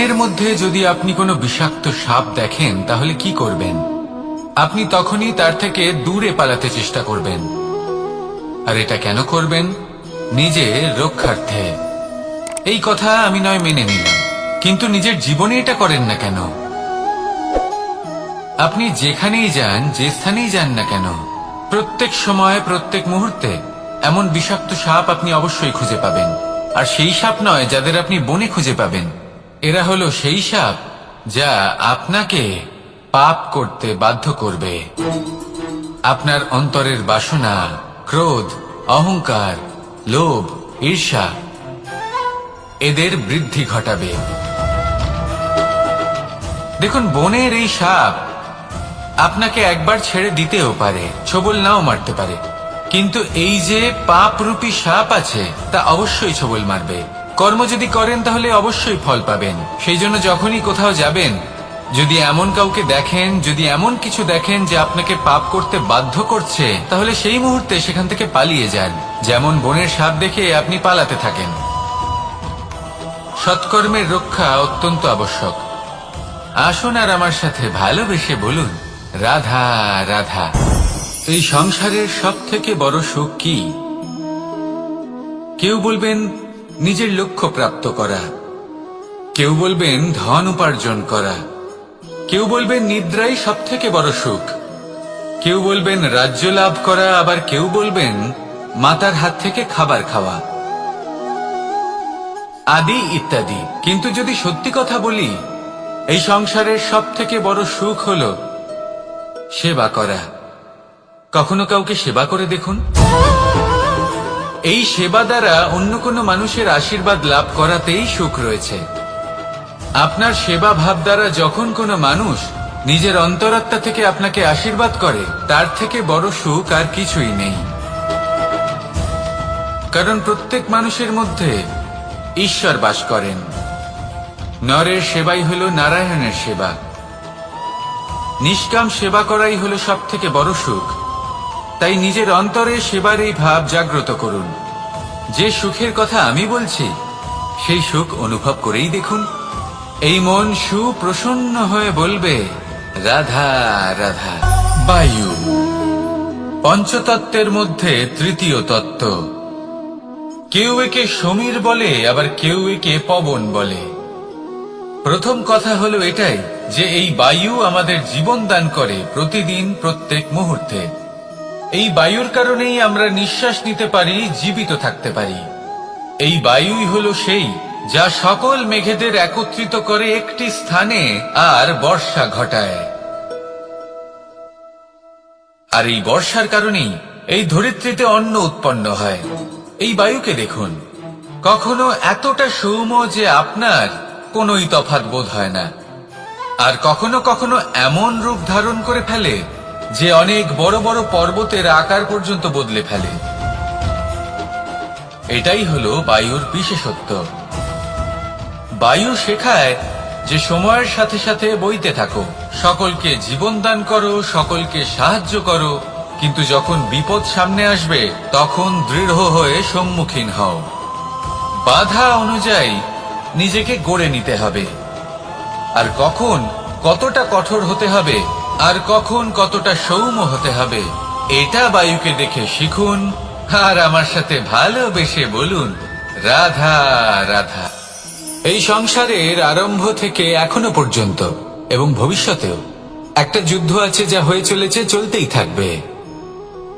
বনের মধ্যে যদি আপনি কোনো বিষাক্ত সাপ দেখেন তাহলে কি করবেন? আপনি তখনই তার থেকে দূরে পালাতে চেষ্টা করবেন। আর এটা কেন করবেন? নিজের রক্ষার্থে। এই কথা আমি নয় মেনে নিলাম, কিন্তু নিজের জীবনে এটা করেন না কেন? আপনি যেখানেই যান, যে স্থানেই যান না কেন, প্রত্যেক সময় প্রত্যেক মুহূর্তে এমন বিষাক্ত সাপ আপনি অবশ্যই খুঁজে পাবেন। আর সেই সাপ নয় যাদের আপনি বনে খুঁজে পাবেন, এরা হলো সেই সাপ যা আপনাকে পাপ করতে বাধ্য করবে। আপনার অন্তরের বাসনা, ক্রোধ, অহংকার, লোভ, ঈর্ষা এদের বৃদ্ধি ঘটাবে। দেখুন, বনের এই সাপ আপনাকে একবার ছেড়ে দিতেও পারে, ছোবল নাও মারতে পারে, কিন্তু এই যে পাপরূপী সাপ আছে তা অবশ্যই ছোবল মারবে। কর্ম যদি করেন তাহলে অবশ্যই ফল পাবেন। সেই জন্য যখনই কোথাও যাবেন, যদি এমন কাউকে দেখেন, যদি এমন কিছু দেখেন যে আপনাকে পাপ করতে বাধ্য করছে, তাহলে সেই মুহূর্তে সেখান থেকে পালিয়ে যান। যেমন বনের সাপ দেখে আপনি পালাতে থাকেন। সৎকর্মের রক্ষা অত্যন্ত আবশ্যক। আসুন আর আমার সাথে ভালোবেসে বলুন, রাধা রাধা। এই সংসারের সব থেকে বড় সুখ কি? কেউ বলবেন নিজের লক্ষ্য প্রাপ্ত করা, কেউ বলবেন ধন উপার্জন করা, কেউ বলবেন নিদ্রাই সব থেকে বড় সুখ, কেউ বলবেন রাজ্য লাভ করা, আবার কেউ বলবেন মাতার হাত থেকে খাবার খাওয়া, আদি ইত্যাদি। কিন্তু যদি সত্যি কথা বলি, এই সংসারের সব থেকে বড় সুখ হলো সেবা করা। কখনো কাউকে সেবা করে দেখুন। এই সেবা দ্বারা অন্য কোনো মানুষের আশীর্বাদ লাভ করাতেই সুখ রয়েছে। আপনার সেবা ভাব দ্বারা যখন কোনো মানুষ নিজের অন্তরাত্মা থেকে আপনাকে আশীর্বাদ করে, তার থেকে বড় সুখ আর কিছুই নেই। কারণ প্রত্যেক মানুষের মধ্যে ঈশ্বর বাস করেন। নরের সেবাই হলো নারায়ণের সেবা। নিষ্কাম সেবা করাই হলো সব থেকে বড় সুখ। তাই নিজের অন্তরে সেবার এই ভাব জাগ্রত করুন। যে সুখের কথা আমি বলছি, সেই সুখ অনুভব করেই দেখুন। এই মন সুপ্রসন্ন হয়ে বলবে, রাধা রাধা। বায়ু পঞ্চতত্ত্বের মধ্যে তৃতীয় তত্ত্ব। কেউ একে সমীর বলে, আবার কেউ একে পবন বলে। প্রথম কথা হলো এটাই যে এই বায়ু আমাদের জীবন দান করে প্রতিদিন, প্রত্যেক মুহূর্তে। এই বায়ুর কারণেই আমরা নিঃশ্বাস নিতে পারি, জীবিত থাকতে পারি। এই বায়ুই হলো সেই যা সকল মেঘেদের একত্রিত করে একটি স্থানে আর বর্ষা ঘটায়। আর এই বর্ষার কারণেই এই ধরিত্রীতে অন্ন উৎপন্ন হয়। এই বায়ুকে দেখুন, কখনো এতটা সৌম্য যে আপনার কোনোই তফাৎ বোধ হয় না, আর কখনো কখনো এমন রূপ ধারণ করে ফেলে যে অনেক বড় বড় পর্বতের আকার পর্যন্ত বদলে ফেলে। এটাই হলো বায়ুর বিশেষত্ব। বায়ু শেখায় যে সময়ের সাথে সাথে বইতে থাকো, সকলকে জীবন দান করো, সকলকে সাহায্য করো, কিন্তু যখন বিপদ সামনে আসবে তখন দৃঢ় হয়ে সম্মুখীন হও। বাধা অনুযায়ী নিজেকে গড়ে নিতে হবে। আর কখন কতটা কঠোর হতে হবে, আর কখন কতটা সৌম্য হতে হবে, এটা বায়ুকে দেখে শিখুন। আর আমার সাথে ভালোবেসে বলুন, রাধা রাধা। এই সংসারের আরম্ভ থেকে এখনো পর্যন্ত এবং ভবিষ্যতেও একটা যুদ্ধ আছে, যা হয়ে চলেছে, চলতেই থাকবে।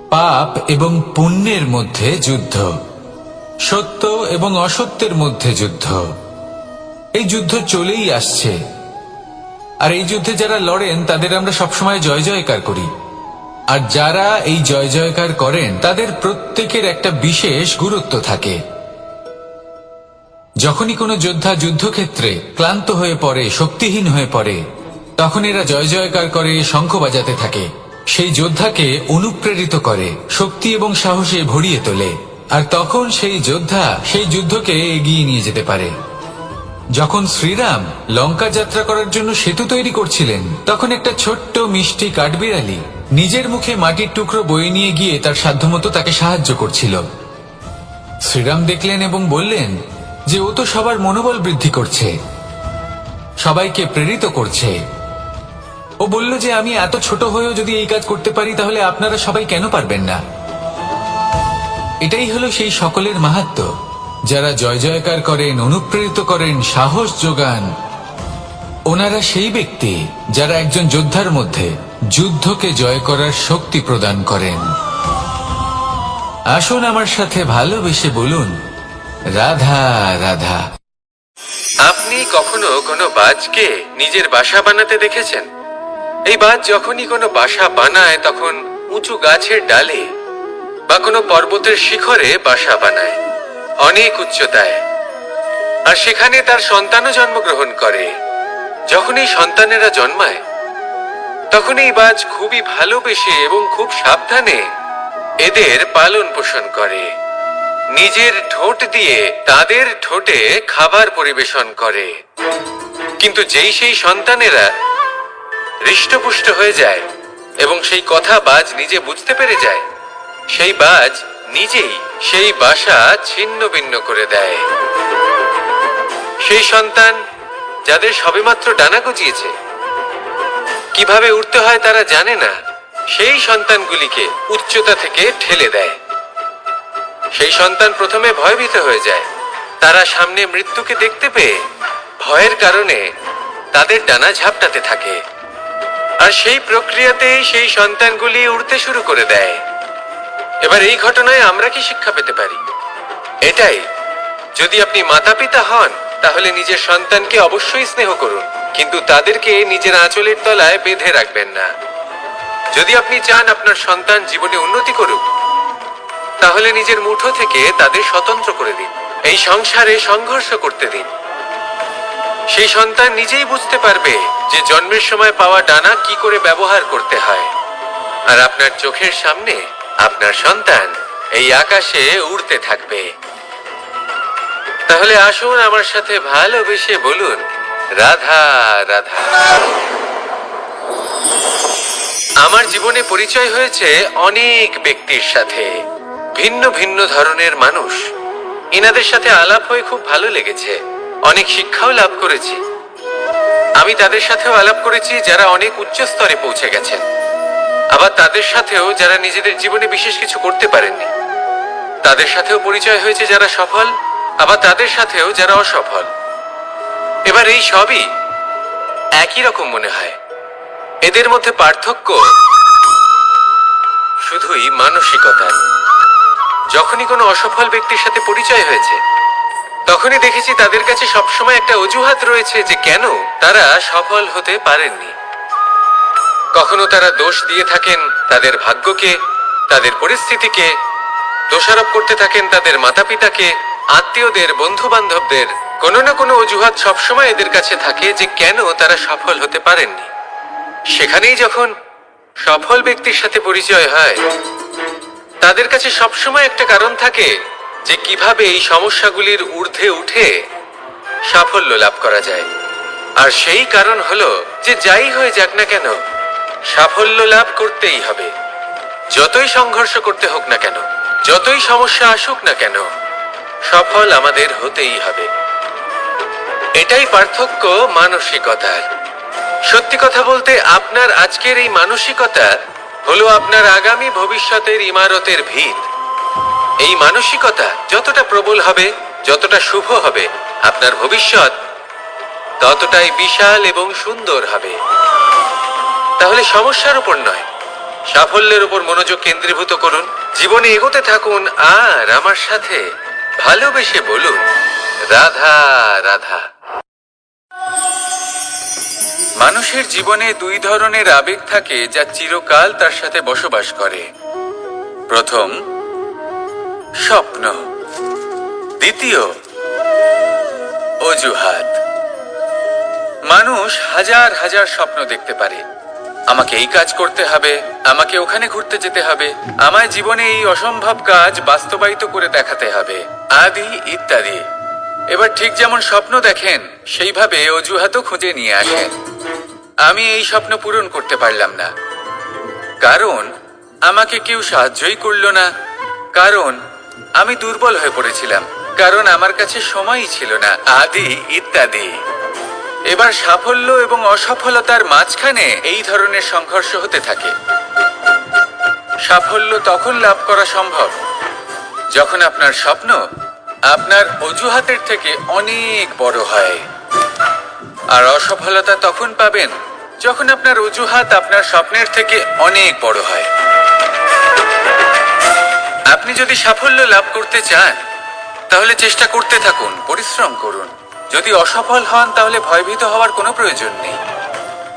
পাপ এবং পুণ্যের মধ্যে যুদ্ধ, সত্য এবং অসত্যের মধ্যে যুদ্ধ। এই যুদ্ধ চলেই আসছে। আর এই যুদ্ধে যারা লড়েন তাদের আমরা সবসময় জয় জয়কার করি। আর যারা এই জয় জয়কার করেন তাদের প্রত্যেকের একটা বিশেষ গুরুত্ব থাকে। যখনই কোনো যোদ্ধা যুদ্ধক্ষেত্রে ক্লান্ত হয়ে পড়ে, শক্তিহীন হয়ে পড়ে, তখন এরা জয় জয়কার করে, শঙ্খ বাজাতে থাকে। সেই যোদ্ধাকে অনুপ্রেরিত করে, শক্তি এবং সাহসে ভরিয়ে তোলে। আর তখন সেই যোদ্ধা সেই যুদ্ধকে এগিয়ে নিয়ে যেতে পারে। যখন শ্রীরাম লঙ্কা যাত্রা করার জন্য সেতু তৈরি করছিলেন, তখন একটা ছোট্ট মিষ্টি কাঠবিড়ালি নিজের মুখে মাটির টুকরো বয়ে নিয়ে গিয়ে তার সাধ্যমতো তাকে সাহায্য করছিল। শ্রীরাম দেখলেন এবং বললেন যে ও তো সবার মনোবল বৃদ্ধি করছে। সবাইকে প্রেরিত করছে। ও বলল যে আমি এত ছোট হয়েও যদি এই কাজ করতে পারি তাহলে আপনারা সবাই কেন পারবেন না। এটাই হলো সেই সকলের মাহাত্ম্য যারা জয় জয়কার করেন, অনুপ্রেরিত করেন, সাহস যোগান। ওনারা সেই ব্যক্তি যারা একজন যোদ্ধার মধ্যে যুদ্ধকে জয় করার শক্তি প্রদান করেন। আসুন আমার সাথে ভালোবেসে বলুন, রাধা রাধা। আপনি কখনো কোনো বাজকে নিজের বাসা বানাতে দেখেছেন? এই বাজ যখনই কোনো বাসা বানায় তখন উঁচু গাছের ডালে বা কোনো পর্বতের শিখরে বাসা বানায়, অনেক উচ্চতায়। আর সেখানে তার সন্তানও জন্মগ্রহণ করে। যখন এই সন্তানেরা জন্মায় তখন এই বাজ খুবই ভালোবেসে এবং খুব সাবধানে এদের পালন পোষণ করে। নিজের ঠোঁট দিয়ে তাদের ঠোঁটে খাবার পরিবেশন করে। কিন্তু যেই সেই সন্তানেরা হৃষ্টপুষ্ট হয়ে যায় এবং সেই কথা বাজ নিজে বুঝতে পেরে যায়, সেই বাজ নিজেই সেই বাসা ছিন্ন ভিন্ন করে দেয়। সেই সন্তান যাদের সবেমাত্র ডানা গজিয়েছে, কিভাবে উঠতে হয় তারা জানে না, সেই সন্তানগুলিকে উচ্চতা থেকে ঠেলে দেয়। সেই সন্তান প্রথমে ভয়ভীত হয়ে যায়। তারা সামনে মৃত্যুকে দেখতে পেয়ে ভয়ের কারণে তাদের ডানা ঝাপটাতে থাকে। আর সেই প্রক্রিয়াতেই সেই সন্তানগুলি উড়তে শুরু করে দেয়। এবার এই ঘটনায় আমরা কি শিক্ষা পেতে পারি? এটাই, যদি আপনি মাতা পিতা হন তাহলে নিজের সন্তানকে অবশ্যই স্নেহ করুন, কিন্তু তাদেরকে নিজের আঁচলের তলায় বেঁধে রাখবেন না। যদি আপনি চান আপনার সন্তান জীবনে উন্নতি করুক, তাহলে নিজের মুঠো থেকে তাদের স্বতন্ত্র করে দিন। এই সংসারে সংঘর্ষ করতে দিন। সেই সন্তান নিজেই বুঝতে পারবে যে জন্মের সময় পাওয়া ডানা কি করে ব্যবহার করতে হয়। আর আপনার চোখের সামনে আপনার সন্তান এই আকাশে উড়তে থাকবে। তাহলে আসুন আমার সাথে ভালোবেসে বলুন, রাধা রাধা। আমার জীবনে পরিচয় হয়েছে অনেক ব্যক্তির সাথে, ভিন্ন ভিন্ন ধরনের মানুষ। এনাদের সাথে আলাপ হয়ে খুব ভালো লেগেছে, অনেক শিক্ষাও লাভ করেছি। আমি তাদের সাথেও আলাপ করেছি যারা অনেক উচ্চ স্তরে পৌঁছে গেছেন, আবার তাদের সাথেও যারা নিজেদের জীবনে বিশেষ কিছু করতে পারেননি। তাদের সাথেও পরিচয় হয়েছে যারা সফল, আবার তাদের সাথেও যারা অসফল। এবার এই সবই একই রকম মনে হয়। এদের মধ্যে পার্থক্য শুধুই মানসিকতার। যখনই কোনো অসফল ব্যক্তির সাথে পরিচয় হয়েছে তখনই দেখেছি তাদের কাছে সবসময় একটা অজুহাত রয়েছে যে কেন তারা সফল হতে পারেননি। কখনো তারা দোষ দিয়ে থাকেন তাদের ভাগ্যকে, তাদের পরিস্থিতিকে, দোষারোপ করতে থাকেন তাদের মাতা পিতাকে, আত্মীয়দের, বন্ধু বান্ধবদের। কোনো না কোনো অজুহাত সবসময় এদের কাছে থাকে যে কেন তারা সফল হতে পারেননি। সেখানেই যখন সফল ব্যক্তির সাথে পরিচয় হয় তাদের কাছে সবসময় একটা কারণ থাকে যে কিভাবে এই সমস্যাগুলির ঊর্ধ্বে উঠে সাফল্য লাভ করা যায়। আর সেই কারণ হলো যে যাই হয়ে যাক না কেন সাফল্য লাভ করতেই হবে। যতই সংঘর্ষ করতে হোক না কেন, যতই সমস্যা আসুক না কেন, সফল আমাদের হতেই হবে। এটাই পার্থক্য মানসিকতার। সত্যি কথা বলতে আপনার আজকের এই মানসিকতা হলো আপনার আগামী ভবিষ্যতের ইমারতের ভিত। এই মানসিকতা যতটা প্রবল হবে, যতটা শুভ হবে, আপনার ভবিষ্যৎ ততটাই বিশাল এবং সুন্দর হবে। তাহলে সমস্যার উপর নয়, সাফল্যের উপর মনোযোগ কেন্দ্রীভূত করুন, জীবনে এগোতে থাকুন আর আমার সাথে ভালোবেসে বলুন, রাধা রাধা। মানুষের জীবনে দুই ধরনের আবেগ থাকে যা চিরকাল তার সাথে বসবাস করে। প্রথম, স্বপ্ন। দ্বিতীয়, অজুহাত। মানুষ হাজার হাজার স্বপ্ন দেখতে পারে। আমাকে এই কাজ করতে হবে, আমাকে ওখানে ঘুরতে যেতে হবে, আমায় জীবনে এই অসম্ভব কাজ বাস্তবায়িত করে দেখাতে হবে, আদি ইত্যাদি। এবার ঠিক যেমন স্বপ্ন দেখেন সেইভাবে অজুহাতও খুঁজে নিয়ে আসেন। আমি এই স্বপ্ন পূরণ করতে পারলাম না, কারণ আমাকে কেউ সাহায্যই করলো না, কারণ আমি দুর্বল হয়ে পড়েছিলাম, কারণ আমার কাছে সময়ই ছিল না, আদি ইত্যাদি। এবার সাফল্য এবং অসফলতার মাঝখানে এই ধরনের সংঘর্ষ হতে থাকে। সাফল্য তখন লাভ করা সম্ভব যখন আপনার স্বপ্ন আপনার অজুহাতের থেকে অনেক বড় হয়, আর অসফলতা তখন পাবেন যখন আপনার অজুহাত আপনার স্বপ্নের থেকে অনেক বড় হয়। আপনি যদি সাফল্য লাভ করতে চান তাহলে চেষ্টা করতে থাকুন, পরিশ্রম করুন। যদি অসফল হন তাহলে ভয়ভীত হওয়ার কোনো প্রয়োজন নেই।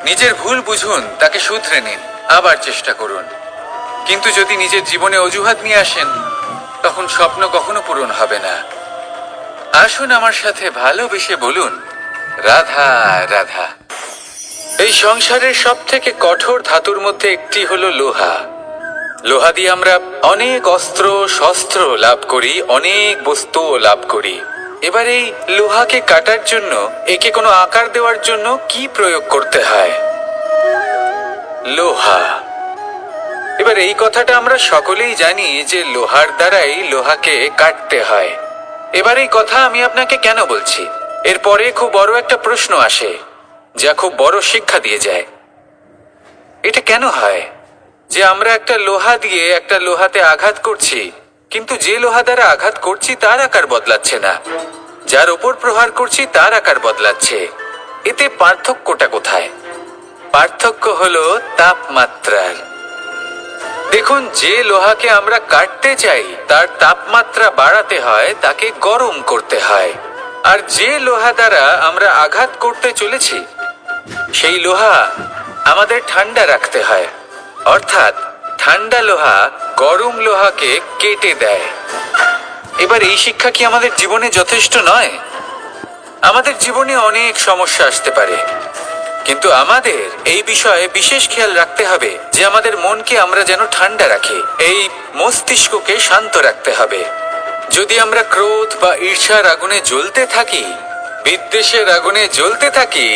নিজের ভুল বুঝুন, তাকে শুধরে নিন, আবার চেষ্টা করুন। কিন্তু যদি নিজের জীবনে অজুহাত নিয়ে আসেন তখন স্বপ্ন কখনো পূরণ হবে না। আসুন আমার সাথে ভালোবেসে বলুন, রাধা রাধা। এই সংসারের সব থেকে কঠোর ধাতুর মধ্যে একটি হলো লোহা। লোহা দিয়ে আমরা অনেক অস্ত্র শস্ত্র লাভ করি, অনেক বস্তুও লাভ করি। এবার এই লোহাকে কাটার জন্য, একে কোনো আকার দেওয়ার জন্য কি প্রয়োগ করতে হয়? লোহা। এবার এই কথাটা আমরা সকলেই জানি যে লোহার দ্বারাই লোহাকে কাটতে হয়। এবার এই কথা আমি আপনাকে কেন বলছি? এরপরে খুব বড় একটা প্রশ্ন আসে যা খুব বড় শিক্ষা দিয়ে যায়। এটা কেন হয় যে আমরা একটা লোহা দিয়ে একটা লোহাতে আঘাত করছি, কিন্তু যে লোহা দ্বারা আঘাত করছি তার আকার বদলাচ্ছে না, যার উপর প্রহার করছি তার আকার বদলাচ্ছে? এতে পার্থক্যটা কোথায়? পার্থক্য হলো তাপমাত্রার। দেখুন, যে লোহাকে আমরা কাটতে চাই তার তাপমাত্রা বাড়াতে হয়, তাকে গরম করতে হয়। আর যে লোহা দ্বারা আমরা আঘাত করতে চলেছি সেই লোহা আমাদের ঠান্ডা রাখতে হয়। অর্থাৎ ঠান্ডা লোহা গরম লোহাকে কেটে দেয়। এবার এই শিক্ষা কি আমাদের জীবনে যথেষ্ট নয়? আমাদের জীবনে অনেক সমস্যা আসতে পারে, কিন্তু আমাদের এই বিষয়ে বিশেষ খেয়াল রাখতে হবে যে আমাদের মনকে আমরা যেন ঠান্ডা রাখি, এই মস্তিষ্ককে শান্ত রাখতে হবে। যদি আমরা ক্রোধ বা ঈর্ষার আগুনে জ্বলতে থাকি, বিদ্বেষের আগুনে জ্বলতে থাকি,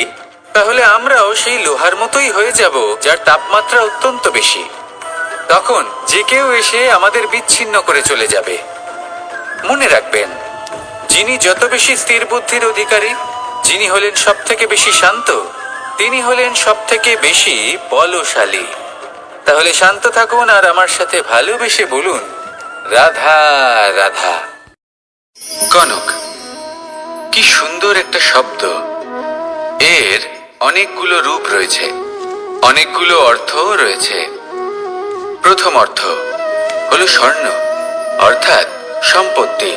তাহলে আমরাও সেই লোহার মতোই হয়ে যাব যার তাপমাত্রা অত্যন্ত বেশি। তখন যে কেউ এসে আমাদের বিচ্ছিন্ন করে চলে যাবে। মনে রাখবেন, যিনি যত বেশি স্থির বুদ্ধির অধিকারী, যিনি হলেন সব থেকে বেশি শান্ত, তিনি হলেন সব থেকে বেশি বলশালী। তাহলে শান্ত থাকুন আর আমার সাথে ভালোবেসে বলুন, রাধা রাধা। কনক, কি সুন্দর একটা শব্দ। এর অনেকগুলো রূপ রয়েছে, অনেকগুলো অর্থও রয়েছে। প্রথম অর্থ হলো স্বর্ণ, অর্থাৎ সম্পত্তি।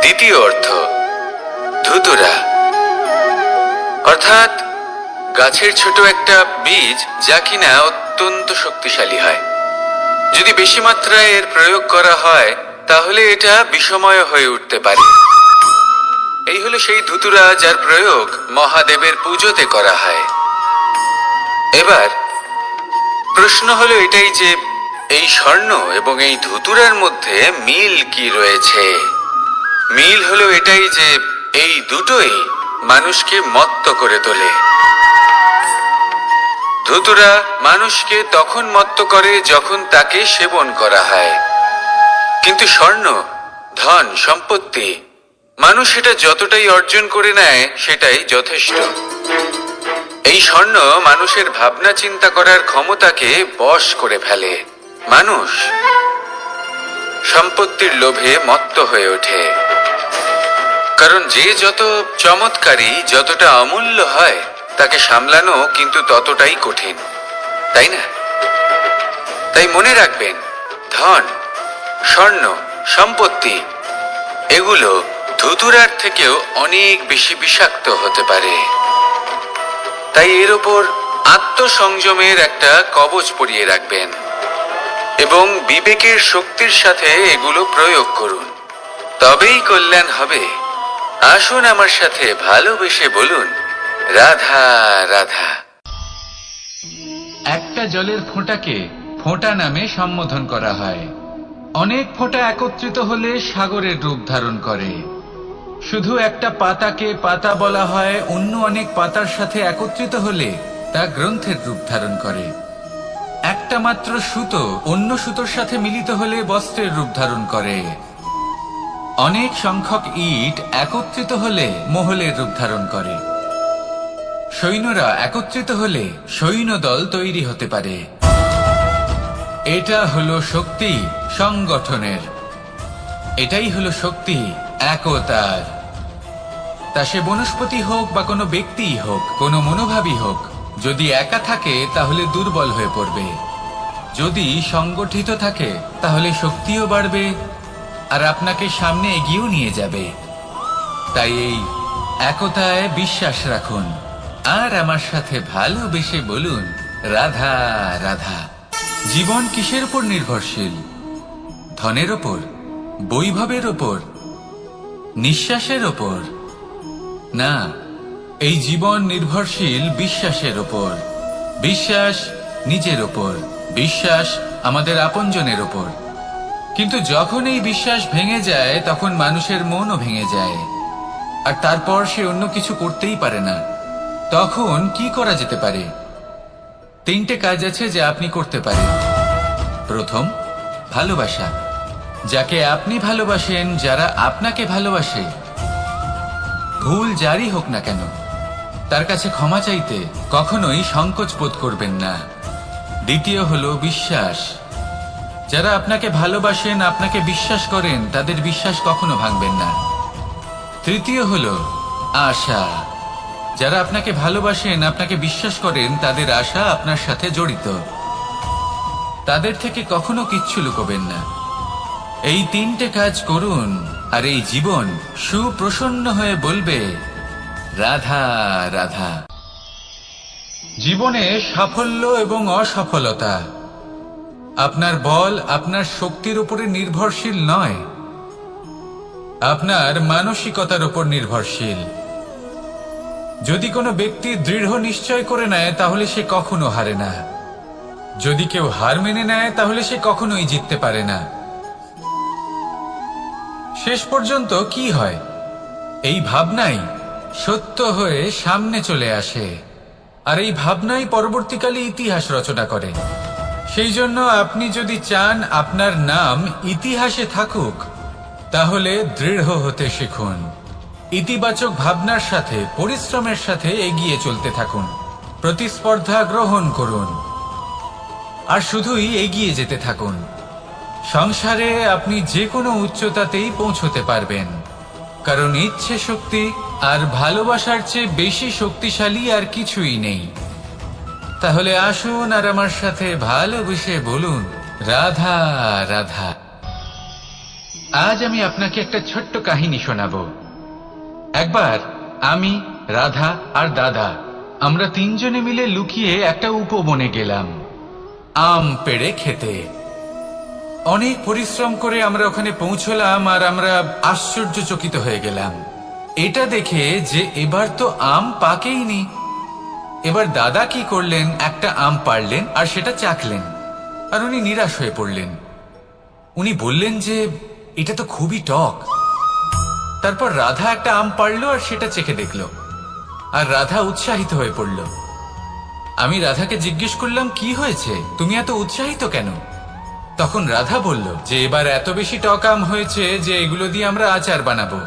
দ্বিতীয় অর্থ ধুতুরা, অর্থাৎ গাছের ছোট একটা বীজ যা কিনা অত্যন্ত শক্তিশালী হয়। যদি বেশি মাত্রায় এর প্রয়োগ করা হয় তাহলে এটা বিষময় হয়ে উঠতে পারে। এই হলো সেই ধুতুরা যার প্রয়োগ মহাদেবের পুজোতে করা হয়। এবার প্রশ্ন হলো এটাই যে এই স্বর্ণ এবং এই ধুতুরার মধ্যে মিল কি রয়েছে? মিল হলো এটাই যে এই দুটোই মানুষকে মত্ত করে তোলে। ধুতুরা মানুষকে তখন মত্ত করে যখন তাকে সেবন করা হয়, কিন্তু স্বর্ণ, ধন, সম্পত্তি, মানুষ এটা যতটাই অর্জন করে নেয় সেটাই যথেষ্ট। এই স্বর্ণ মানুষের ভাবনা চিন্তা করার ক্ষমতাকে বশ করে ফেলে। মানুষ সম্পত্তির লোভে মত্ত হয়ে ওঠে, কারণ যে যত চমৎকারী, যতটা অমূল্য হয় তাকে সামলানো কিন্তু ততটাই কঠিন, তাই না? তাই মনে রাখবেন, ধন, স্বর্ণ, সম্পত্তি এগুলো ধুতুরার থেকেও অনেক বেশি বিষাক্ত হতে পারে। তাই এর ওপর আত্মসংযমের একটা কবচ পরিয়ে রাখবেন এবং বিবেকের শক্তির সাথে এগুলো প্রয়োগ করুন, তবেই কল্যাণ হবে। আসুন আমার সাথে ভালোবেসে বলুন, রাধা রাধা। একটা জলের ফোঁটাকে ফোঁটা নামে সম্বোধন করা হয়। অনেক ফোঁটা একত্রিত হলে সাগরের রূপ ধারণ করে। শুধু একটা পাতাকে পাতা বলা হয়, অন্য অনেক পাতার সাথে একত্রিত হলে তা গ্রন্থের রূপ ধারণ করে। একটা মাত্র সুতো অন্য সুতোর সাথে মিলিত হলে বস্ত্রের রূপ ধারণ করে। অনেক সংখ্যক ইট একত্রিত হলে মহলের রূপ ধারণ করে। সৈন্যরা একত্রিত হলে সৈন্যদল তৈরি হতে পারে। এটা হলো শক্তি সংগঠনের, এটাই হলো শক্তি একতার। তা সে বনস্পতি হোক বা কোনো ব্যক্তিই হোক, কোনো মনোভাবই হোক, যদি একা থাকে তাহলে দুর্বল হয়ে পড়বে। যদি সংগঠিত থাকে তাহলে শক্তিও বাড়বে আর আপনাকে সামনে এগিয়েও নিয়ে যাবে। তাই এই একতায় বিশ্বাস রাখুন আর আমার সাথে ভালোবেসে বলুন রাধা রাধা। জীবন কিসের উপর নির্ভরশীল? ধনের ওপর, বৈভবের ওপর, নিঃশ্বাসের ওপর? না, এই জীবন নির্ভরশীল বিশ্বাসের ওপর। বিশ্বাস নিজের ওপর, বিশ্বাস আমাদের আপনজনের ওপর। কিন্তু যখন এই বিশ্বাস ভেঙে যায় তখন মানুষের মনও ভেঙে যায় আর তারপর সে অন্য কিছু করতেই পারে না। তখন কি করা যেতে পারে? 3টে কাজ আছে যা আপনি করতে পারেন। প্রথম, ভালোবাসা। যাকে আপনি ভালোবাসেন, যারা আপনাকে ভালোবাসে, ভুল যারই হোক না কেন, তার কাছে ক্ষমা চাইতে কখনোই সংকোচ বোধ করবেন না। দ্বিতীয় হলো বিশ্বাস। যারা আপনাকে ভালোবাসেন, আপনাকে বিশ্বাস করেন, তাদের বিশ্বাস কখনো ভাঙবেন না। তৃতীয় হলো আশা। যারা আপনাকে ভালোবাসেন, আপনাকে বিশ্বাস করেন, তাদের আশা আপনার সাথে জড়িত। তাদের থেকে কখনো কিচ্ছু লুকোবেন না। এই 3টে কাজ করুন আর এই জীবন সুপ্রসন্ন হয়ে বলবে রাধা রাধা। জীবনে সাফল্য এবং অসফলতা আপনার বল, আপনার শক্তির উপরে নির্ভরশীল নয়, আপনার মানসিকতার উপর নির্ভরশীল। যদি কোনো ব্যক্তি দৃঢ় নিশ্চয় করে নেয় তাহলে সে কখনো হারে না। যদি কেউ হার মেনে নেয় তাহলে সে কখনোই জিততে পারে না। শেষ পর্যন্ত কি হয়? এই ভাবনাই সত্য হয়ে সামনে চলে আসে আর এই ভাবনাই পরবর্তীকালে ইতিহাস রচনা করে। সেই জন্য আপনি যদি চান আপনার নাম ইতিহাসে থাকুক, তাহলে দৃঢ় হতে শিখুন। ইতিবাচক ভাবনার সাথে, পরিশ্রমের সাথে এগিয়ে চলতে থাকুন। প্রতিস্পর্ধা গ্রহণ করুন আর শুধুই এগিয়ে যেতে থাকুন। সংসারে আপনি যে কোনো উচ্চতাতেই পৌঁছতে পারবেন, কারণ ইচ্ছে শক্তি আর ভালোবাসার চেয়ে বেশি শক্তিশালী আর কিছুই নেই। তাহলে আসুন আর আমার সাথে ভালোবেসে বলুন রাধা রাধা। আজ আমি আপনাকে একটা ছোট্ট কাহিনী শোনাবো। একবার আমি, রাধা আর দাদা, আমরা 3 জনে মিলে লুকিয়ে একটা উপবনে গেলাম আম পেড়ে খেতে। অনেক পরিশ্রম করে আমরা ওখানে পৌঁছলাম আর আমরা আশ্চর্যচকিত হয়ে গেলাম এটা দেখে যে এবার তো আম পাকেইনি। এবার দাদা কি করলেন, একটা আম পাড়লেন আর সেটা চাখলেন আর উনি নিরাশ হয়ে পড়লেন। উনি বললেন যে এটা তো খুবই টক। তারপর রাধা একটা আম পাড়লো আর সেটা চেখে দেখলো আর রাধা উৎসাহিত হয়ে পড়ল। আমি রাধাকে জিজ্ঞেস করলাম, কি হয়েছে, তুমি এত উৎসাহিত কেন? তখন রাধা বলল যে এবার এত বেশি টক আম হয়েছে যে এগুলো দিয়ে আমরা আচার বানাবো।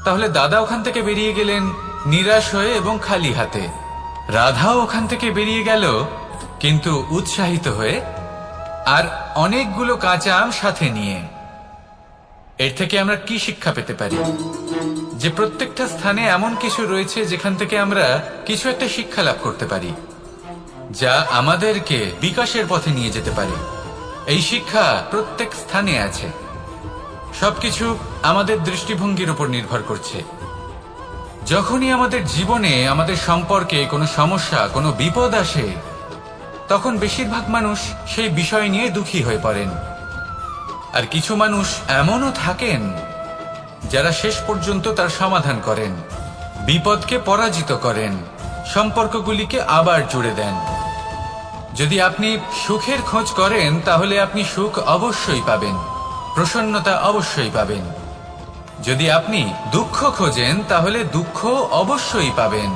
তাহলে দাদা ওখান থেকে বেরিয়ে গেলেন নিরাশ হয়ে এবং খালি হাতে। রাধাও ওখান থেকে বেরিয়ে গেল কিন্তু উৎসাহিত হয়ে আর অনেকগুলো কাঁচা আম সাথে নিয়ে। এর থেকে আমরা কি শিক্ষা পেতে পারি? যে প্রত্যেকটা স্থানে এমন কিছু রয়েছে যেখান থেকে আমরা কিছু একটা শিক্ষা লাভ করতে পারি, যা আমাদেরকে বিকাশের পথে নিয়ে যেতে পারে। এই শিক্ষা প্রত্যেক স্থানে আছে। সবকিছু আমাদের দৃষ্টিভঙ্গির উপর নির্ভর করছে। যখনই আমাদের জীবনে, আমাদের সম্পর্কে কোনো সমস্যা, কোনো বিপদ আসে, তখন বেশিরভাগ মানুষ সেই বিষয় নিয়ে দুঃখী হয়ে পড়েন। আর কিছু মানুষ এমনও থাকেন যারা শেষ পর্যন্ত তার সমাধান করেন, বিপদকে পরাজিত করেন, সম্পর্কগুলিকে আবার জুড়ে দেন। যদি আপনি সুখের খোঁজ করেন তাহলে আপনি সুখ অবশ্যই পাবেন, প্রসন্নতা অবশ্যই পাবেন। যদি আপনি দুঃখ খোঁজেন তাহলে দুঃখ অবশ্যই পাবেন।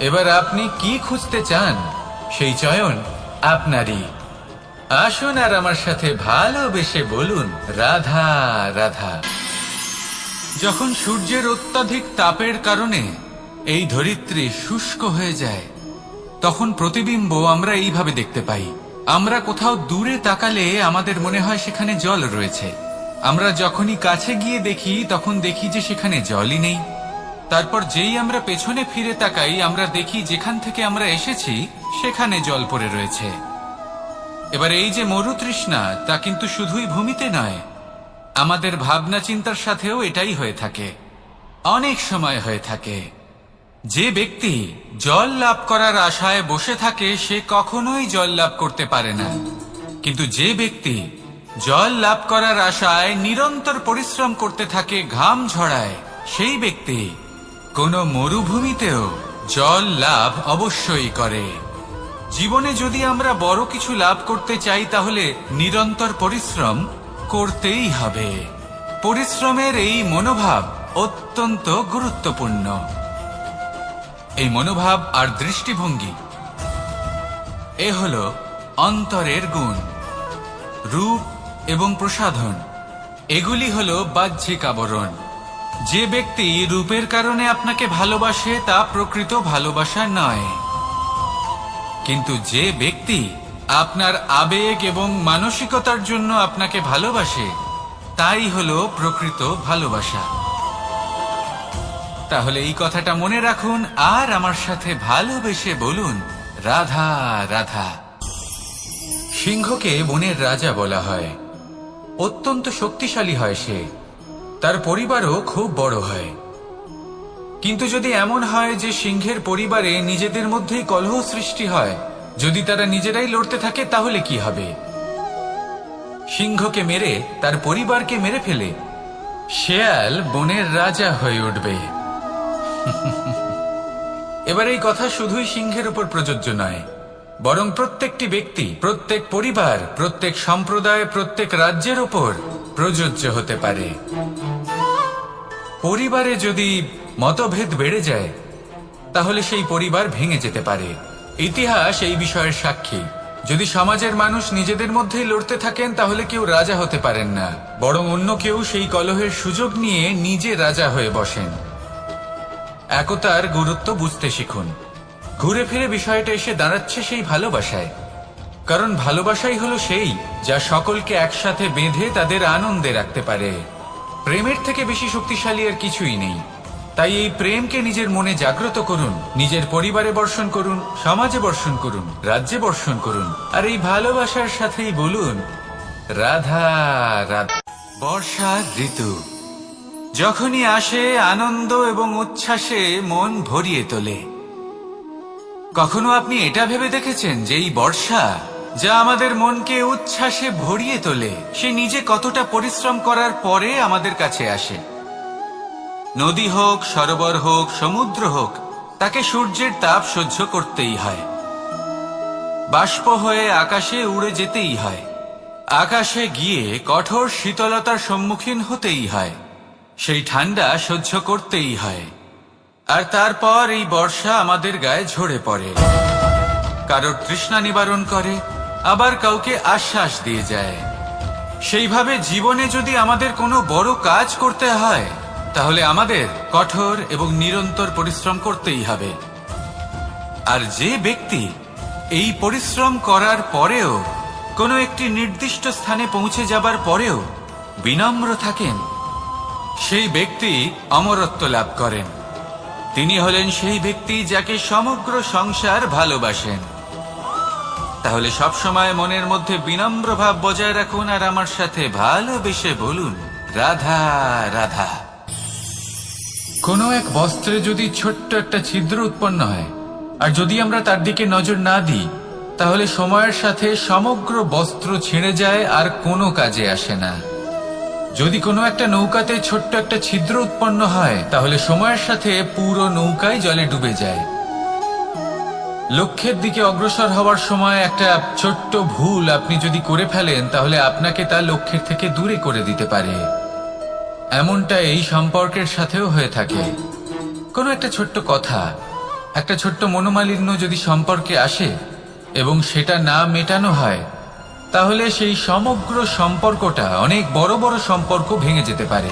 এবার আপনি কি খুঁজতে চান, সেই চয়ন আপনারই। আসুন আর আমার সাথে ভালোবেসে বলুন রাধা রাধা। যখন সূর্যের অত্যাধিক তাপের কারণে এই ধরিত্রী শুষ্ক হয়ে যায়, তখন প্রতিবিম্ব আমরা এইভাবে দেখতে পাই। আমরা কোথাও দূরে তাকালে আমাদের মনে হয় সেখানে জল রয়েছে। আমরা যখনই কাছে গিয়ে দেখি তখন দেখি যে সেখানে জলই নেই। তারপর যেই আমরা পেছনে ফিরে তাকাই আমরা দেখি যেখান থেকে আমরা এসেছি সেখানে জল পড়ে রয়েছে। এবার এই যে মরুতৃষ্ণা, তা কিন্তু শুধুই ভূমিতে নয়, আমাদের ভাবনা চিন্তার সাথেও এটাই হয়ে থাকে, অনেক সময় হয়ে থাকে। যে ব্যক্তি জল লাভ করার আশায় বসে থাকে সে কখনোই জল লাভ করতে পারে না, কিন্তু যে ব্যক্তি জল লাভ করার আশায় নিরন্তর পরিশ্রম করতে থাকে, ঘাম ঝরায়, সেই ব্যক্তি কোনো মরুভূমিতেও জল লাভ অবশ্যই করে। জীবনে যদি আমরা বড় কিছু লাভ করতে চাই তাহলে নিরন্তর পরিশ্রম করতেই হবে। পরিশ্রমের এই মনোভাব অত্যন্ত গুরুত্বপূর্ণ। এই মনোভাব আর দৃষ্টিভঙ্গি এ হলো অন্তরের গুণ। রূপ এবং প্রসাধন এগুলি হলো বাহ্যিক আবরণ। যে ব্যক্তি রূপের কারণে আপনাকে ভালোবাসে তা প্রকৃত ভালোবাসা নয়, কিন্তু যে ব্যক্তি আপনার আবেগ এবং মানসিকতার জন্য আপনাকে ভালোবাসে তাই হলো প্রকৃত ভালোবাসা। তাহলে এই কথাটা মনে রাখুন আর আমার সাথে ভালোবেসে বলুন, রাধা রাধা। সিংহকে বনের রাজা বলা হয়। অত্যন্ত শক্তিশালী হয় সে, তার পরিবারও খুব বড় হয়। কিন্তু যদি এমন হয় যে সিংহের পরিবারে নিজেদের মধ্যেই কলহ সৃষ্টি হয়, যদি তারা নিজেরাই লড়তে থাকে, তাহলে কি হবে? সিংহকে মেরে তার পরিবারকে মেরে ফেলে শেয়াল বনের রাজা হয়ে উঠবে। এবার এই কথা শুধুই সিংহের উপর প্রযোজ্য নয়, বরং প্রত্যেকটি ব্যক্তি, প্রত্যেক পরিবার, প্রত্যেক সম্প্রদায়, প্রত্যেক রাজ্যের উপর প্রযোজ্য হতে পারে। পরিবারে যদি মতভেদ বেড়ে যায় তাহলে সেই পরিবার ভেঙে যেতে পারে। ইতিহাস এই বিষয়ের সাক্ষী। যদি সমাজের মানুষ নিজেদের মধ্যেই লড়তে থাকেন তাহলে কেউ রাজা হতে পারেন না, বরং অন্য কেউ সেই কলহের সুযোগ নিয়ে নিজে রাজা হয়ে বসেন। একতার গুরুত্ব বুঝতে শিখুন। ঘুরে ফিরে বিষয়টা এসে দাঁড়াচ্ছে সেই ভালোবাসায়, কারণ ভালোবাসাই হলো সেই যা সকলকে একসাথে বেঁধে তাদের আনন্দে রাখতে পারে। প্রেমের থেকে বেশি শক্তিশালী আর কিছুই নেই। তাই এই প্রেমকে নিজের মনে জাগ্রত করুন, নিজের পরিবারে বর্ষণ করুন, সমাজে বর্ষণ করুন, রাজ্যে বর্ষণ করুন, আর এই ভালোবাসার সাথেই বলুন, রাধা রাধা। বর্ষার ঋতু যখনই আসে আনন্দ এবং উচ্ছ্বাসে মন ভরিয়ে তোলে। কখনো আপনি এটা ভেবে দেখেছেন যে এই বর্ষা যা আমাদের মনকে উচ্ছ্বাসে ভরিয়ে তোলে সে নিজে কতটা পরিশ্রম করার পরে আমাদের কাছে আসে? নদী হোক, সরোবর হোক, সমুদ্র হোক, তাকে সূর্যের তাপ সহ্য করতেই হয়। বাষ্প হয়ে আকাশে উড়ে যেতেই হয়। আকাশে গিয়ে কঠোর শীতলতার সম্মুখীন হতেই হয়। সেই ঠান্ডা সহ্য করতেই হয়। আর তারপর এই বর্ষা আমাদের গায়ে ঝরে পড়ে, কারোর তৃষ্ণা নিবারণ করে, আবার কাউকে আশ্বাস দিয়ে যায়। সেইভাবে জীবনে যদি আমাদের কোনো বড় কাজ করতে হয় তাহলে আমাদের কঠোর এবং নিরন্তর পরিশ্রম করতেই হবে। আর যে ব্যক্তি এই পরিশ্রম করার পরেও কোনো একটি নির্দিষ্ট স্থানে পৌঁছে যাবার পরেও বিনম্র থাকেন, সেই ব্যক্তি অমরত্ব লাভ করেন। তিনি হলেন সেই ব্যক্তি যাকে সমগ্র সংসার ভালোবাসেন। তাহলে সবসময় মনের মধ্যে বিনম্র ভাব বজায় রাখুন আর আমার সাথে ভালোবেসে বলুন, রাধা রাধা। কোনো এক বস্ত্রে যদি ছোট্ট একটা ছিদ্র উৎপন্ন হয় আর যদি আমরা তার দিকে নজর না দিই তাহলে সময়ের সাথে সমগ্র বস্ত্র ছিঁড়ে যায় আর কোনো কাজে আসে না। যদি কোনো একটা নৌকাতে ছোট্ট একটা ছিদ্র উৎপন্ন হয় তাহলে সময়ের সাথে পুরো নৌকাই জলে ডুবে যায়। লক্ষ্যের দিকে অগ্রসর হওয়ার সময় একটা ছোট্ট ভুল আপনি যদি করে ফেলেন তাহলে আপনাকে তা লক্ষ্যের থেকে দূরে করে দিতে পারে। এমনটা এই সম্পর্কের সাথেও হয়ে থাকে। কোনো একটা ছোট্ট কথা, একটা ছোট্ট মনোমালিন্য যদি সম্পর্কে আসে এবং সেটা না মেটানো হয় তাহলে সেই সমগ্র সম্পর্কটা, অনেক বড় বড় সম্পর্ক ভেঙে যেতে পারে।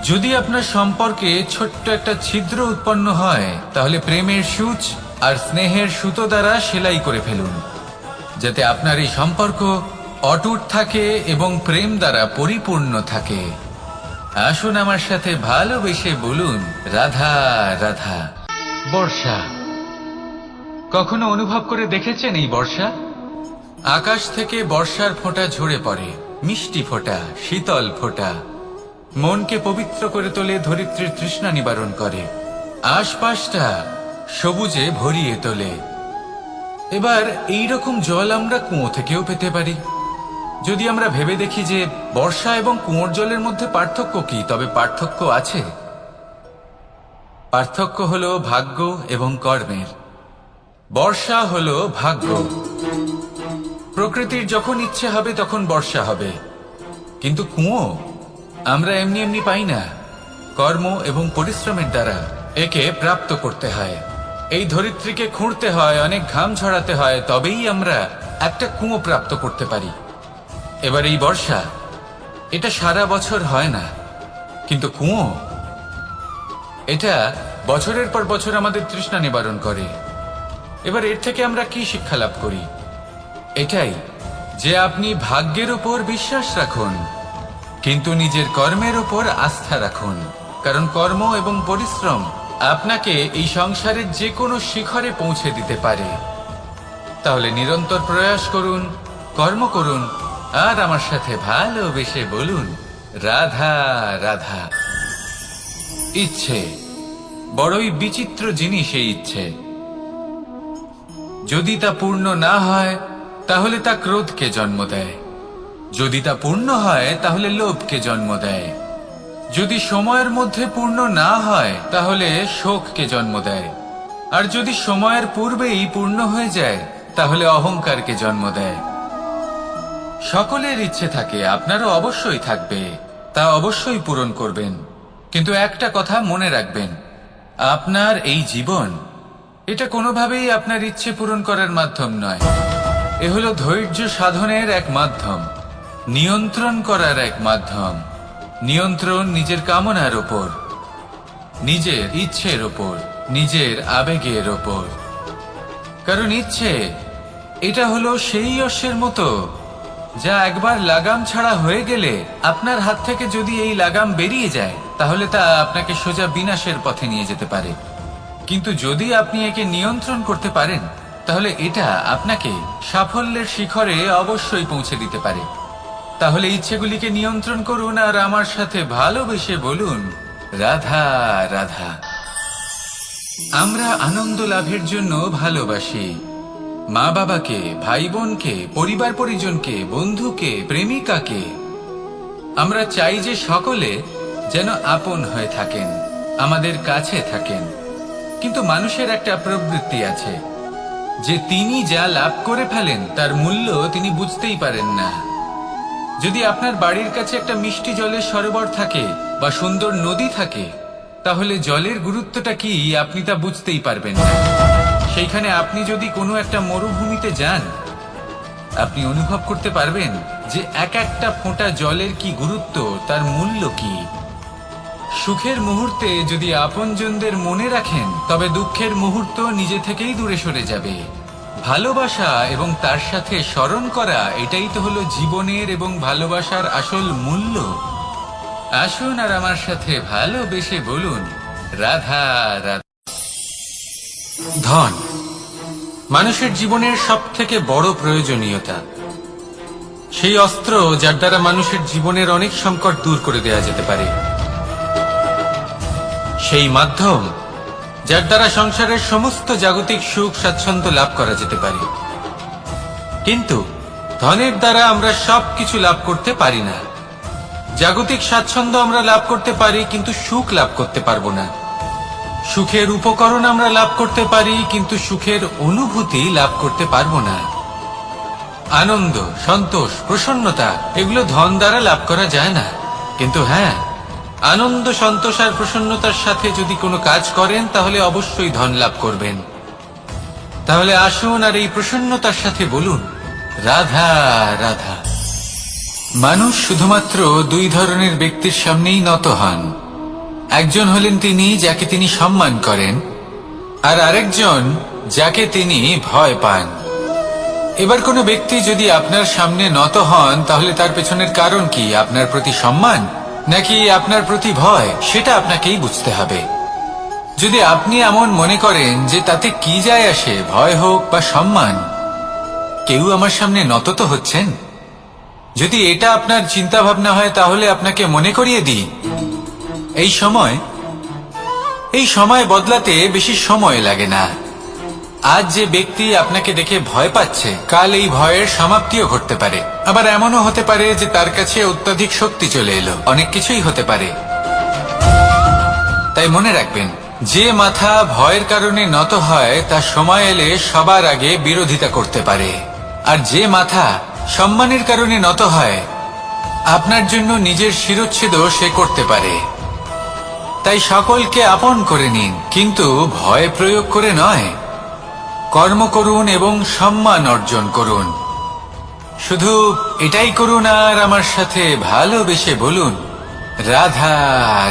যদি আপনার সম্পর্কে ছোট্ট একটা ছিদ্র উৎপন্ন হয় তাহলে প্রেমের সূচ আর স্নেহের সুতো দ্বারা সেলাই করে ফেলুন, যাতে আপনার এই সম্পর্ক অটুট থাকে এবং প্রেম দ্বারা পরিপূর্ণ থাকে। আসুন আমার সাথে ভালোবেসে বলুন, রাধা রাধা। বর্ষা, কখনো অনুভব করে দেখেছেন এই বর্ষা? আকাশ থেকে বর্ষার ফোঁটা ঝরে পড়ে, মিষ্টি ফোঁটা, শীতল ফোঁটা, মনকে পবিত্র করে তোলে, ধরিত্রীর তৃষ্ণা নিবারণ করে, আশপাশটা সবুজে ভরিয়ে তোলে। এবার এই রকম জল আমরা কুয়ো থেকেও পেতে পারি। যদি আমরা ভেবে দেখি যে বর্ষা এবং কুয়োর জলের মধ্যে পার্থক্য কি, তবে পার্থক্য আছে। পার্থক্য হলো ভাগ্য এবং কর্মের। বর্ষা হলো ভাগ্য। প্রকৃতির যখন ইচ্ছে হবে তখন বর্ষা হবে, কিন্তু কুয়ো আমরা এমনি এমনি পাই না। কর্ম এবং পরিশ্রমের দ্বারা একে প্রাপ্ত করতে হয়। এই ধরিত্রীকে খুঁড়তে হয়, অনেক ঘাম ঝরাতে হয়, তবেই আমরা একটা কুয়ো প্রাপ্ত করতে পারি। এবার এই বর্ষা, এটা সারা বছর হয় না, কিন্তু কুয়ো এটা বছরের পর বছর আমাদের তৃষ্ণা নিবারণ করে। এবার এর থেকে আমরা কি শিক্ষা লাভ করি? এটাই যে আপনি ভাগ্যের উপর বিশ্বাস রাখুন, কিন্তু নিজের কর্মের উপর আস্থা রাখুন। কারণ কর্ম এবং পরিশ্রম আপনাকে এই সংসারের যে কোনো শিখরে পৌঁছে দিতে পারে। তাহলে নিরন্তর প্রয়াস করুন, কর্ম করুন, আর আমার সাথে ভালোবেসে বলুন, রাধা রাধা। ইচ্ছে বড়ই বিচিত্র জিনিস। এই ইচ্ছে যদি তা পূর্ণ না হয় তাহলে তা ক্রোধকে জন্ম দেয়, যদি তা পূর্ণ হয় তাহলে লোভকে জন্ম দেয়, যদি সময়ের মধ্যে পূর্ণ না হয় তাহলে শোককে জন্ম দেয়, আর যদি সময়ের পূর্বেই পূর্ণ হয়ে যায় তাহলে অহংকারকে জন্ম দেয়। সকলের ইচ্ছে থাকে, আপনারও অবশ্যই থাকবে, তা অবশ্যই পূরণ করবেন। কিন্তু একটা কথা মনে রাখবেন, আপনার এই জীবন এটা কোনোভাবেই আপনার ইচ্ছে পূরণ করার মাধ্যম নয়। এ হলো ধৈর্য সাধনের এক মাধ্যম, নিয়ন্ত্রণ করার এক মাধ্যম। নিয়ন্ত্রণ নিজের কামনার ওপর, নিজের ইচ্ছের ওপর, নিজের আবেগের ওপর। কারণ ইচ্ছে এটা হলো সেই অশ্বের মতো যা একবার লাগাম ছাড়া হয়ে গেলে আপনার হাত থেকে যদি এই লাগাম বেরিয়ে যায় তাহলে তা আপনাকে সোজা বিনাশের পথে নিয়ে যেতে পারে। কিন্তু যদি আপনি একে নিয়ন্ত্রণ করতে পারেন তাহলে এটা আপনাকে সাফল্যের শিখরে অবশ্যই পৌঁছে দিতে পারে। তাহলে ইচ্ছেগুলিকে নিয়ন্ত্রণ করুন আর আমার সাথে ভালোবেসে বলুন, রাধা রাধা। আমরা আনন্দ লাভের জন্য ভালোবাসি মা বাবাকে, ভাই বোনকে, পরিবার পরিজনকে, বন্ধুকে, প্রেমিকাকে। আমরা চাই যে সকলে যেন আপন হয়ে থাকেন, আমাদের কাছে থাকেন। কিন্তু মানুষের একটা প্রবৃত্তি আছে যে তিনি যা লাভ করে ফেলেন তার মূল্য তিনি বুঝতেই পারেন না। যদি আপনার বাড়ির কাছে একটা মিষ্টি জলের সরোবর থাকে বা সুন্দর নদী থাকে তাহলে জলের গুরুত্বটা কি আপনি তা বুঝতেই পারবেন না। সেইখানে আপনি যদি কোনো একটা মরুভূমিতে যান আপনি অনুভব করতে পারবেন যে এক একটা ফোঁটা জলের কি গুরুত্ব, তার মূল্য কি। সুখের মুহূর্তে যদি আপনজনদের মনে রাখেন তবে দুঃখের মুহূর্ত নিজে থেকেই দূরে সরে যাবে। ভালোবাসা এবং তার সাথে স্মরণ করা, এটাই তো হলো জীবনের এবং ভালোবাসার আসল মূল্য। আসুন আর আমার সাথে ভালোবেসে বলুন, রাধা রাধা। ধন মানুষের জীবনের সবথেকে বড় প্রয়োজনীয়তা, সেই অস্ত্র যার দ্বারা মানুষের জীবনের অনেক সংকট দূর করে দেওয়া যেতে পারে, সেই মাধ্যম যার দ্বারা সংসারের সমস্ত জাগতিক সুখ স্বাচ্ছন্দ্য লাভ করা যেতে পারে। কিন্তু ধনের দ্বারা আমরা সবকিছু লাভ করতে পারি না। জাগতিক স্বাচ্ছন্দ্য আমরা লাভ করতে পারি কিন্তু সুখ লাভ করতে পারবো না। সুখের উপকরণ আমরা লাভ করতে পারি কিন্তু সুখের অনুভূতি লাভ করতে পারবো না। আনন্দ, সন্তোষ, প্রসন্নতা এগুলো ধন দ্বারা লাভ করা যায় না। কিন্তু হ্যাঁ, আনন্দ, সন্তোষ আর প্রসন্নতার সাথে যদি কোনো কাজ করেন তাহলে অবশ্যই ধন লাভ করবেন। তাহলে আসুন আর এই প্রসন্নতার সাথে বলুন, রাধা রাধা। মানুষ শুধুমাত্র দুই ধরনের ব্যক্তির সামনেই নত হন, একজন হলেন তিনি যাকে তিনি সম্মান করেন, আর আরেকজন যাকে তিনি ভয় পান। এবার কোনো ব্যক্তি যদি আপনার সামনে নত হন, তাহলে তার পেছনের কারণ কি? আপনার প্রতি সম্মান নাকি আপনার প্রতি ভয়? সেটা আপনাকেই বুঝতে হবে। যদি আপনি এমন মনে করেন যে তাতে কি যায় আসে, ভয় হোক বা সম্মান, কেউ আমার সামনে নত তো হচ্ছেন, যদি এটা আপনার চিন্তা ভাবনা হয়, তাহলে আপনাকে মনে করিয়ে দিই, এই সময় বদলাতে বেশি সময় লাগে না। আজ যে ব্যক্তি আপনাকে দেখে ভয় পাচ্ছে, কাল এই ভয়ের সমাপ্তিও ঘটতে পারে। আবার এমনও হতে পারে যে তার কাছে অত্যধিক শক্তি চলে এলো। অনেক কিছুই হতে পারে। তাই মনে রাখবেন, যে মাথা ভয়ের কারণে নত হয় তা সময় এলে সবার আগে বিরোধিতা করতে পারে, আর যে মাথা সম্মানের কারণে নত হয়, আপনার জন্য নিজের শিরচ্ছেদও সে করতে পারে। তাই সকলকে আপন করে নিন, কিন্তু ভয় প্রয়োগ করে নয়। কর্ম করুন এবং সম্মান অর্জন করুন। শুধু এটাই করুন আর আমার সাথে ভালোবেসে বলুন, রাধা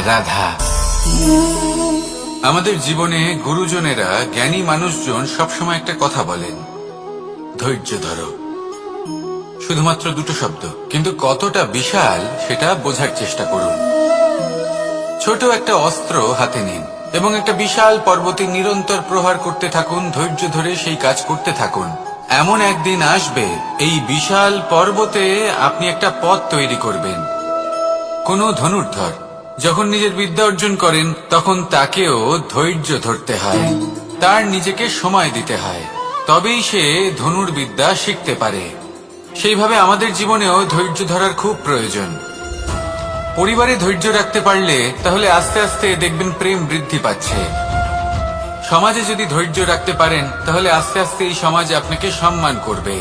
রাধা। আমাদের জীবনে গুরুজনেরা, জ্ঞানী মানুষজন সবসময় একটা কথা বলেন, ধৈর্য ধরো। শুধুমাত্র দুটো শব্দ, কিন্তু কতটা বিশাল সেটা বোঝার চেষ্টা করুন। ছোট একটা অস্ত্র হাতে নিন এবং একটা বিশাল পর্বতে নিরন্তর প্রহার করতে থাকুন। ধৈর্য ধরে সেই কাজ করতে থাকুন। এমন একদিন আসবে, এই বিশাল পর্বতে আপনি একটা পথ তৈরি করবেন। কোনো ধনুর্ধর যখন নিজের বিদ্যা অর্জন করেন, তখন তাকেও ধৈর্য ধরতে হয়, তার নিজেকে সময় দিতে হয়, তবেই সে ধনুর্বিদ্যা শিখতে পারে। সেইভাবে আমাদের জীবনেও ধৈর্য ধরার খুব প্রয়োজন। পরিবারে ধৈর্য রাখতে পারলে তাহলে আস্তে আস্তে দেখবেন প্রেম বৃদ্ধি পাচ্ছে। সমাজে যদি ধৈর্য রাখতে পারেন, তাহলে আস্তে আস্তে এই সমাজ আপনাকে সম্মান করবে।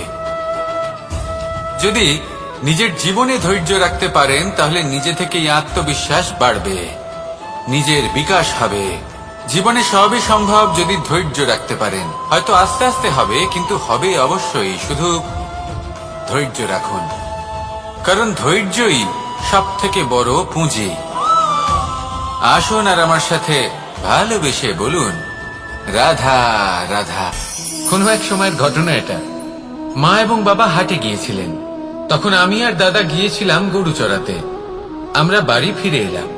যদি নিজের জীবনে ধৈর্য রাখতে পারেন, তাহলে নিজে থেকেই আত্মবিশ্বাস বাড়বে, নিজের বিকাশ হবে। জীবনে সবই সম্ভব যদি ধৈর্য রাখতে পারেন। হয়তো আস্তে আস্তে হবে, কিন্তু হবে অবশ্যই। শুধু ধৈর্য রাখুন, কারণ ধৈর্যই সব থেকে বড় পুঁজি। আসুন আর আমার সাথে ভালোবেসে বলুন, রাধা রাধা। কোনো এক সময়ের ঘটনা এটা। মা এবং বাবা হাটে গিয়েছিলেন। তখন আমি আর দাদা গিয়েছিলাম গরু চড়াতে। আমরা বাড়ি ফিরে এলাম,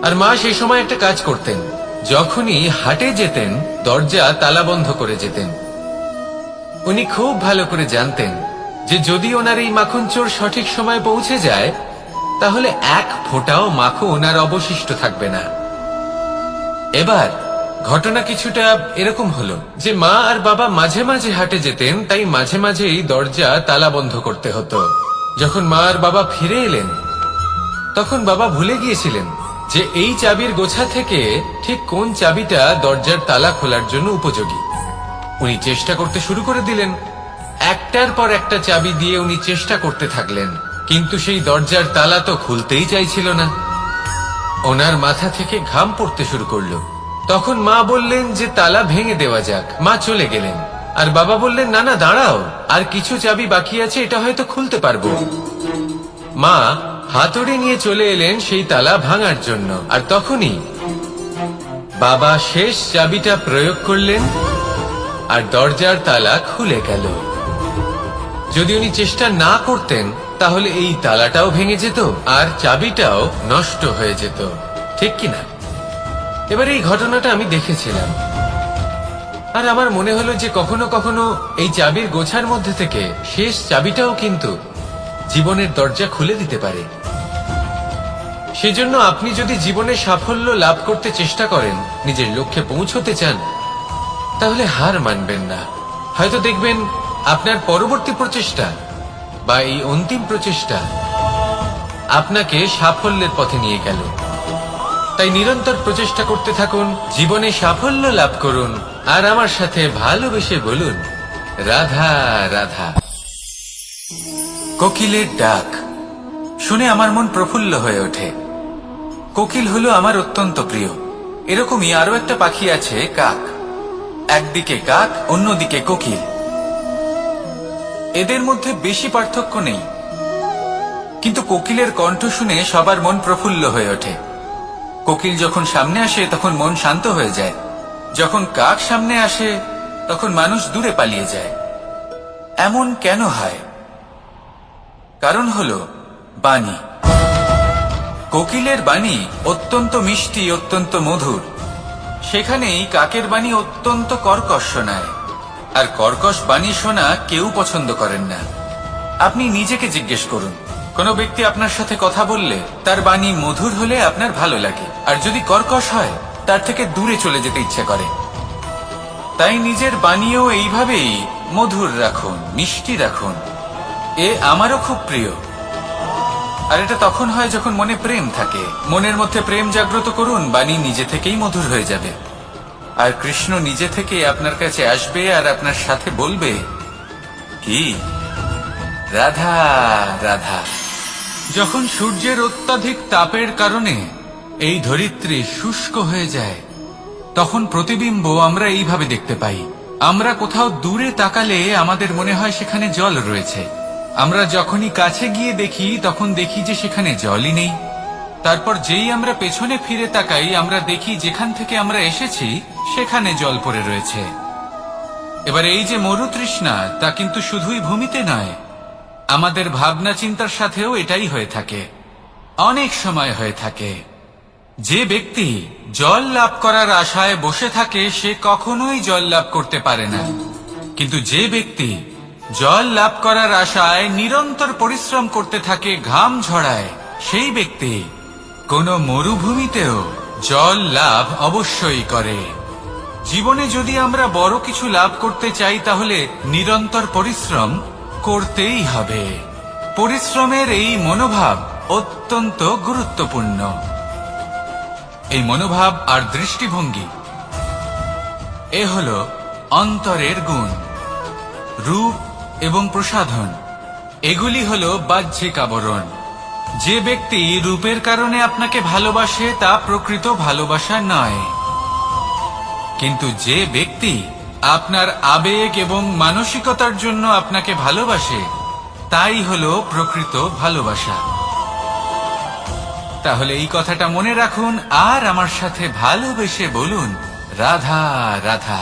আর মা সেই সময় একটা কাজ করতেন। যখনই হাটে যেতেন, দরজা তালা বন্ধ করে যেতেন। উনি খুব ভালো করে জানতেন যে যদি ওনার এই মাখন চোর সঠিক সময় পৌঁছে যায়, তাহলে এক ফোঁটাও মাখন আর অবশিষ্ট থাকবে না। এবার ঘটনা কিছুটা এরকম হলো যে মা আর বাবা মাঝে মাঝে হাটে যেতেন, তাই মাঝে মাঝেই দরজা তালা বন্ধ করতে হতো। যখন মা আর বাবা ফিরে এলেন, তখন বাবা ভুলে গিয়েছিলেন যে এই চাবির গোছা থেকে ঠিক কোন চাবিটা দরজার তালা খোলার জন্য উপযোগী। উনি চেষ্টা করতে শুরু করে দিলেন। একটার পর একটা চাবি দিয়ে উনি চেষ্টা করতে থাকলেন, কিন্তু সেই দরজার তালা তো খুলতেই চাইছিল না। ওনার মাথা থেকে ঘাম পড়তে শুরু করলো। তখন মা বললেন যে তালা ভেঙে দেওয়া যাক। মা চলে গেলেন, আর বাবা বললেন, না না দাঁড়াও, আর কিছু চাবি বাকি আছে, এটা হয়তো খুলতে পারবো। মা হাতুড়ি নিয়ে চলে এলেন সেই তালা ভাঙার জন্য, আর তখনই বাবা শেষ চাবিটা প্রয়োগ করলেন, আর দরজার তালা খুলে গেল। যদি উনি চেষ্টা না করতেন, তাহলে এই তালাটাও ভেঙে যেত আর চাবিটাও নষ্ট হয়ে যেত, ঠিক কিনা? এবার এই ঘটনাটা আমি দেখেছিলাম, আর আমার মনে হলো যে কখনো কখনো এই চাবির গোছার মধ্যে থেকে শেষ চাবিটাও কিন্তু জীবনের দরজা খুলে দিতে পারে। সেজন্য আপনি যদি জীবনে সাফল্য লাভ করতে চেষ্টা করেন, নিজের লক্ষ্যে পৌঁছতে চান, তাহলে হার মানবেন না। হয়তো দেখবেন আপনার পরবর্তী প্রচেষ্টা বা এই অন্তিম প্রচেষ্টা আপনাকে সাফল্যের পথে নিয়ে গেল। তাই নিরন্তর প্রচেষ্টা করতে থাকুন, জীবনে সাফল্য লাভ করুন, আর আমার সাথে ভালোবেসে বলুন, রাধা রাধা। কোকিলের ডাক শুনে আমার মন প্রফুল্ল হয়ে ওঠে। কোকিল হলো আমার অত্যন্ত প্রিয়। এরকমই আরো একটা পাখি আছে, কাক। একদিকে কাক, অন্যদিকে কোকিল। এদের মধ্যে বেশি পার্থক্য নেই, কিন্তু কোকিলের কণ্ঠ শুনে সবার মন প্রফুল্ল হয়ে ওঠে। কোকিল যখন সামনে আসে তখন মন শান্ত হয়ে যায়, যখন কাক সামনে আসে তখন মানুষ দূরে পালিয়ে যায়। এমন কেন হয়? কারণ হলো বাণী। কোকিলের বাণী অত্যন্ত মিষ্টি, অত্যন্ত মধুর। সেখানেই কাকের বাণী অত্যন্ত কর্কশ শোনায়, আর কর্কশ বাণী শোনা কেউ পছন্দ করেন না। আপনি নিজেকে জিজ্ঞেস করুন, কোনো ব্যক্তি আপনার সাথে কথা বললে তার বাণী মধুর হলে আপনার ভালো লাগে, আর যদি কর্কশ হয় তার থেকে দূরে চলে যেতে ইচ্ছে করে। তাই নিজের বাণীও এইভাবেই মধুর রাখুন, মিষ্টি রাখুন। এ আমারও খুব প্রিয়। আর এটা তখন হয় যখন মনে প্রেম থাকে। মনের মধ্যে প্রেম জাগ্রত করুন, বাণী নিজে থেকেই মধুর হয়ে যাবে। আর কৃষ্ণ নিজে থেকে আপনার কাছে আসবে আর আপনার সাথে বলবে, কি রাধা রাধা। যখন সূর্যের অত্যাধিক তাপের কারণে এই ধরিত্রী শুষ্ক হয়ে যায়, তখন প্রতিবিম্ব আমরা এইভাবে দেখতে পাই। আমরা কোথাও দূরে তাকালে আমাদের মনে হয় সেখানে জল রয়েছে। আমরা যখনই কাছে গিয়ে দেখি তখন দেখি যে সেখানে জলই নেই। তারপর যেই আমরা পেছনে ফিরে তাকাই, আমরা দেখি যেখান থেকে আমরা এসেছি সেখানে জল পড়ে রয়েছে। এবার এই যে মরুতৃষ্ণা, তা কিন্তু শুধুই ভূমিতে নয়, আমাদের ভাবনা চিন্তার সাথেও এটাই হয়ে থাকে, অনেক সময় হয়ে থাকে। যে ব্যক্তি জল লাভ করার আশায় বসে থাকে সে কখনোই জল লাভ করতে পারে না। কিন্তু যে ব্যক্তি জল লাভ করার আশায় নিরন্তর পরিশ্রম করতে থাকে, ঘাম ঝরায়, সেই ব্যক্তি কোনো মরুভূমিতেও জল লাভ অবশ্যই করে। জীবনে যদি আমরা বড় কিছু লাভ করতে চাই তাহলে নিরন্তর পরিশ্রম করতেই হবে। পরিশ্রমের এই মনোভাব অত্যন্ত গুরুত্বপূর্ণ। এই মনোভাব আর দৃষ্টিভঙ্গি এ হলো অন্তরের গুণ। রূপ এবং প্রসাধন এগুলি হলো বাহ্যিক আবরণ। যে ব্যক্তি রূপের কারণে আপনাকে ভালোবাসে তা প্রকৃত ভালোবাসা নয়। কিন্তু যে ব্যক্তি আপনার আবেগ এবং মানসিকতার জন্য আপনাকে ভালোবাসে তাই হলো প্রকৃত ভালোবাসা। তাহলে এই কথাটা মনে রাখুন আর আমার সাথে ভালোবেসে বলুন, রাধা রাধা।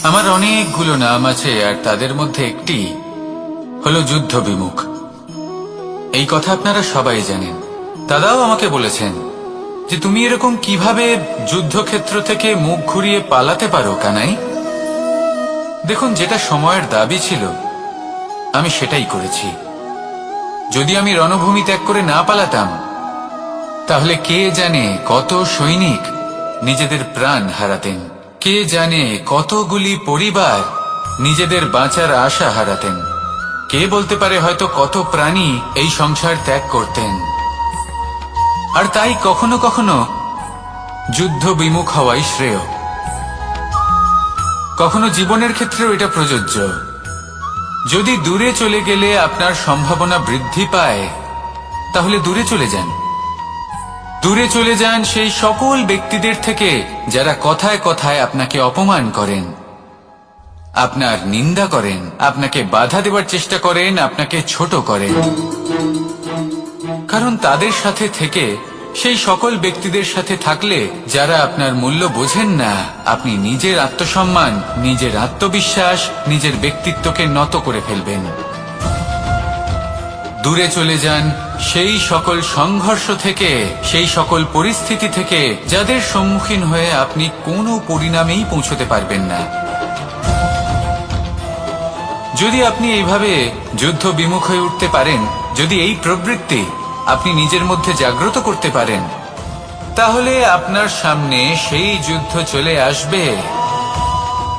আমার অনেকগুলো নাম আছে আর তাদের মধ্যে একটি হলো যুদ্ধ বিমুখ। এই কথা আপনারা সবাই জানেন। দাদাও আমাকে বলেছেন যে তুমি এরকম কিভাবে যুদ্ধক্ষেত্র থেকে মুখ ঘুরিয়ে পালাতে পারো কানাই। দেখুন, যেটা সময়ের দাবি ছিল আমি সেটাই করেছি। যদি আমি রণভূমি ত্যাগ করে না পালাতাম তাহলে কে জানে কত সৈনিক নিজেদের প্রাণ হারাতেন, কে জানে কতগুলি পরিবার নিজেদের বাঁচার আশা হারাতেন, কে বলতে পারে হয়তো কত প্রাণী এই সংসার ত্যাগ করতেন। আর তাই কখনো কখনো যুদ্ধ বিমুখ হওয়াই শ্রেয়। কখনো জীবনের ক্ষেত্রেও এটা প্রযোজ্য। যদি দূরে চলে গেলে আপনার সম্ভাবনা বৃদ্ধি পায় তাহলে দূরে চলে যান। দূরে চলে যান সেই সকল ব্যক্তিদের থেকে যারা কথায় কথায় আপনাকে অপমান করেন, আপনার নিন্দা করেন, আপনাকে বাধা দেওয়ার চেষ্টা করেন, আপনাকে ছোট করেন। কারণ তাদের সাথে থেকে, সেই সকল ব্যক্তিদের সাথে থাকলে যারা আপনার মূল্য বোঝেন না, আপনি নিজের আত্মসম্মান, নিজের আত্মবিশ্বাস, নিজের ব্যক্তিত্বকে নত করে ফেলবেন। দূরে চলে যান সেই সকল সংঘর্ষ থেকে, সেই সকল পরিস্থিতি থেকে যাদের সম্মুখীন হয়ে আপনি কোনো পরিণামেই পৌঁছতে পারবেন না। যদি আপনি এইভাবে যুদ্ধ বিমুখ হয়ে উঠতে পারেন, যদি এই প্রবৃত্তি আপনি নিজের মধ্যে জাগ্রত করতে পারেন, তাহলে আপনার সামনে সেই যুদ্ধ চলে আসবে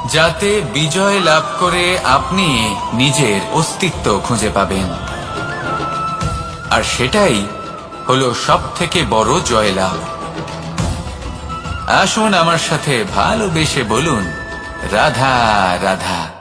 যাতে বিজয় লাভ করে আপনি নিজের অস্তিত্ব খুঁজে পাবেন। আর সেটাই হলো সবথেকে বড় জয়লাভ। আসুন আমার সাথে ভালোবেসে বলুন, রাধা রাধা।